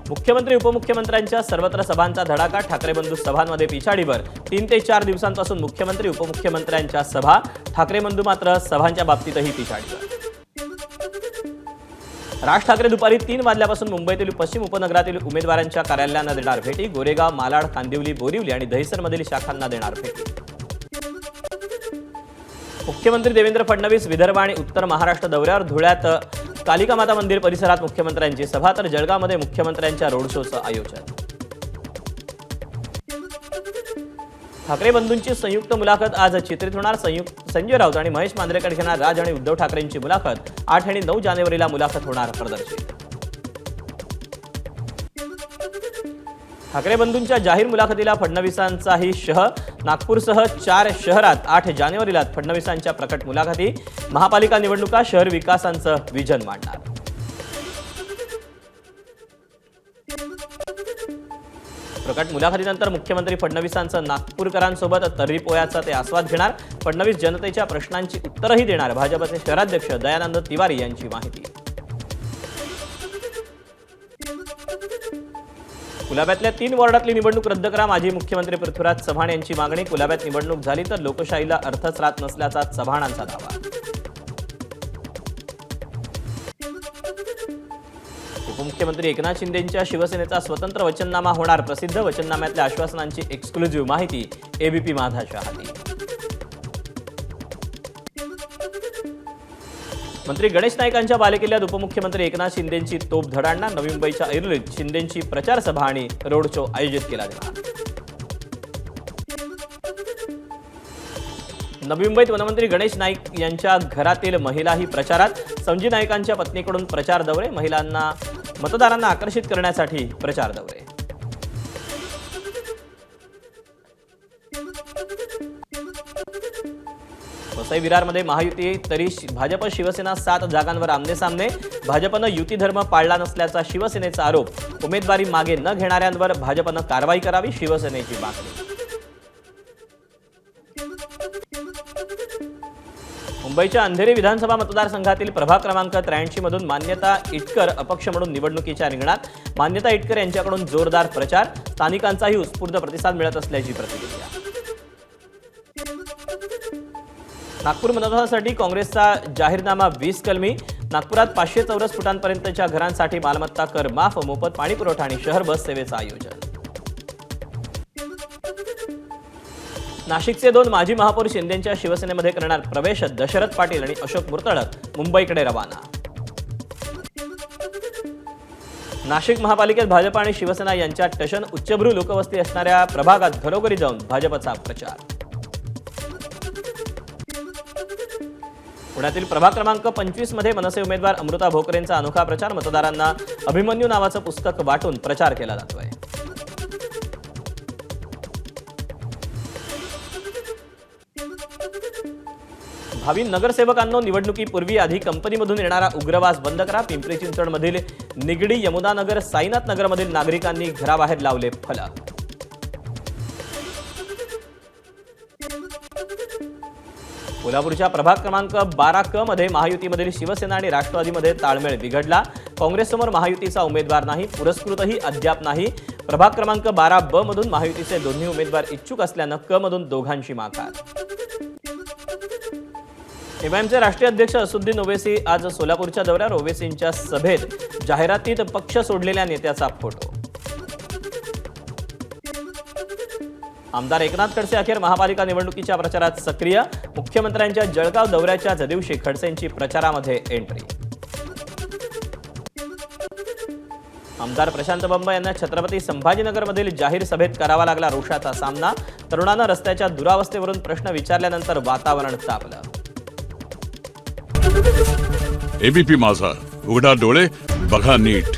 मुख्यमंत्री उपमुख्यमंत्र्यांच्या सर्वत्र सभांचा धडाका, ठाकरे बंधू सभांमध्ये पिछाडीवर. 3 ते 4 दिवसांपासून मुख्यमंत्री उपमुख्यमंत्र्यांच्या सभा, ठाकरे बंधू मात्र सभांच्या बाबतीतही पिछाडीवर. राज ठाकरे दुपारी 3 वाजल्यापासून मुंबईतील पश्चिम उपनगरातील उमेदवारांच्या कार्यालयांना देणार भेटी. गोरेगाव, मालाड, कांदिवली, बोरिवली आणि दहिसरमधील शाखांना देणार भेटी. मुख्यमंत्री देवेंद्र फडणवीस विदर्भ आणि उत्तर महाराष्ट्र दौऱ्यावर. धुळ्यात कालिका माता मंदिर परिसरात मुख्यमंत्र्यांची सभा, तर जळगावमध्ये मुख्यमंत्र्यांच्या रोड शोचं आयोजन. ठाकरे बंधूंची संयुक्त मुलाखत आज चित्रित होणार. संजय राऊत आणि महेश मांजरेकर घेणार राज आणि उद्धव ठाकरेंची मुलाखत. 8 आणि 9 जानेवारीला मुलाखत होणार प्रदर्शित. ठाकरे बंधूंच्या जाहीर मुलाखतीला फडणवीसांचाही शह. नागपूरसह 4 शहरात 8 जानेवारीला फडणवीसांच्या प्रकट मुलाखती. महापालिका निवडणुका, शहर विकासांचं विजन मांडणार. प्रकट मुलाखतीनंतर मुख्यमंत्री फडणवीसांचं नागपूरकरांसोबत तर्रीपोयाचा ते आस्वाद घेणार. फडणवीस जनतेच्या प्रश्नांची उत्तरही देणार. भाजपचे शहराध्यक्ष दयानंद तिवारी यांची माहिती. कुलाब्यातल्या 3 वॉर्डातली निवडणूक रद्द करा, माजी मुख्यमंत्री पृथ्वीराज चव्हाण यांची मागणी. कुलाब्यात निवडणूक झाली तर लोकशाहीला अर्थच राहत नसल्याचा चव्हाणांचा दावा. उपमुख्यमंत्री एकनाथ शिंदेंच्या शिवसेनेचा स्वतंत्र वचननामा होणार प्रसिद्ध. वचननाम्यातल्या आश्वासनांची एक्सक्लुझिव्ह माहिती एबीपी माझाच्या हाती. मंत्री गणेश नाईकांच्या बालेकिल्ल्यात उपमुख्यमंत्री एकनाथ शिंदेंची तोफ धडाडणार. नवी मुंबईच्या ऐरोलीत शिंदेंची प्रचार सभा आणि रोड शो आयोजित केला जाणार. नवी मुंबईत वनमंत्री गणेश नाईक यांच्या घरातील महिलाही प्रचारात. संजय नाईकांच्या पत्नीकडून प्रचार दौरे. महिलांना मतदारांना आकर्षित करण्यासाठी प्रचार दौरे. वसई विरारमध्ये महायुती तरी भाजप शिवसेना 7 जागांवर आमनेसामने. भाजपनं युती धर्म पाळला नसल्याचा शिवसेनेचा आरोप. उमेदवारी मागे न घेणाऱ्यांवर भाजपनं कारवाई करावी, शिवसेनेची मागणी. मुंबईच्या अंधेरी विधानसभा मतदारसंघातील प्रभाग क्रमांक 83 मधून मान्यता इटकर अपक्ष म्हणून निवडणुकीच्या रिंगणात. मान्यता इटकर यांच्याकडून जोरदार प्रचार. स्थानिकांचाही उत्स्फूर्त प्रतिसाद मिळत असल्याची प्रतिक्रिया. नागपूर मतदानासाठी काँग्रेसचा जाहीरनामा 20 कलमी. नागपुरात 500 चौरस फुटांपर्यंतच्या घरांसाठी मालमत्ता कर माफ. मोफत पाणी पुरवठा आणि शहर बस सेवेचं आयोजन. नाशिकचे 2 माजी महापौर शिंदेंच्या शिवसेनेमध्ये करणार प्रवेश. दशरथ पाटील आणि अशोक मुर्तडक मुंबईकडे रवाना. नाशिक महापालिकेत भाजप आणि शिवसेना यांच्यात टशन. उच्चभ्रू लोकवस्ती असणाऱ्या प्रभागात घरोघरी जाऊन भाजपचा प्रचार. पुण्यातील प्रभाग क्रमांक 25 मध्ये मनसे उमेदवार अमृता भोकरेंचा अनोखा प्रचार. मतदारांना अभिमन्यू नावाचं पुस्तक वाटून प्रचार केला जातोय. भावी नगरसेवकांनो, निवडणुकीपूर्वी आधी कंपनीमधून येणारा उग्रवास बंद करा. पिंपरी चिंचवडमधील निगडी, यमुनानगर, साईनाथ नगरमधील नागरिकांनी घराबाहेर लावले फलक. कोल्हापूरच्या प्रभाग क्रमांक 12 क मध्ये महायुतीमधील शिवसेना आणि राष्ट्रवादीमध्ये ताळमेळ बिघडला. काँग्रेससमोर महायुतीचा उमेदवार नाही. पुरस्कृतही अद्याप नाही. प्रभाग क्रमांक 12 ब मधून महायुतीचे दोन्ही उमेदवार इच्छुक असल्यानं क मधून दोघांची माघार. एमआयएमचे राष्ट्रीय अध्यक्ष असदुद्दीन ओवैसी आज सोलापूरच्या दौऱ्यावर. ओवैसींच्या सभेत जाहिरातीत पक्ष सोडलेल्या नेत्याचा फोटो. आमदार एकनाथ खडसे अखेर महापालिका निवडणुकीच्या प्रचारात सक्रिय. मुख्यमंत्र्यांच्या जळगाव दौऱ्याच्या दिवशी खडसेंची प्रचारामध्ये एंट्री. आमदार प्रशांत बंब यांना छत्रपती संभाजीनगरमधील जाहीर सभेत करावा लागला रोषाचा सामना. तरुणानं रस्त्याच्या दुरावस्थेवरून प्रश्न विचारल्यानंतर वातावरण तापलं. एबीपी माझा, उघडा डोळे बघा नीट.